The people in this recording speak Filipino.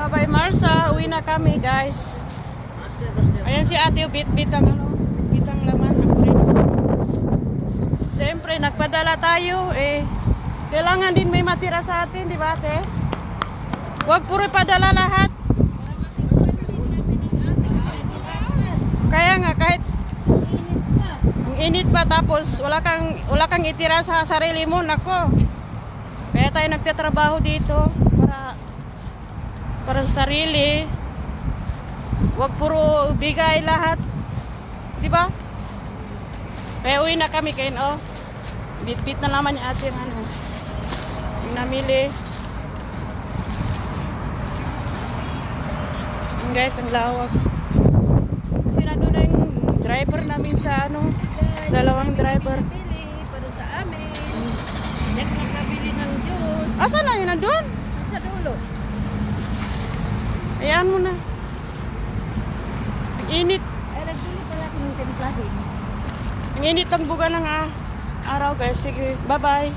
Bye-bye Marsa, uwi na kami guys. Ayan si ate, bit-bit ang bit ang laman. Ako rin. Siyempre, nagpadala tayo eh. Kailangan din may matira sa atin, di ba ate? Huwag puro padala lahat. Kaya nga, kahit ang init pa tapos wala kang itira sa sarili mo, nako. Kaya tayo nagtatrabaho dito para sa sarili. Huwag puro bigay lahat. Di ba? Kaya uwi na kami kayo, oh. Bit-bit na naman yung ating yung namili. Yung guys, ang lawak. Kasi nandun na yung driver namin sa dalawang driver. Para sa amin. Yak nakabili ng juice. Asan na yun? Nandun? Sa dulo. Ayan mo na. Ang init. Ay, nagdulo pala kung templahin. Ang init ang buga ng araw guys. Sige, bye-bye.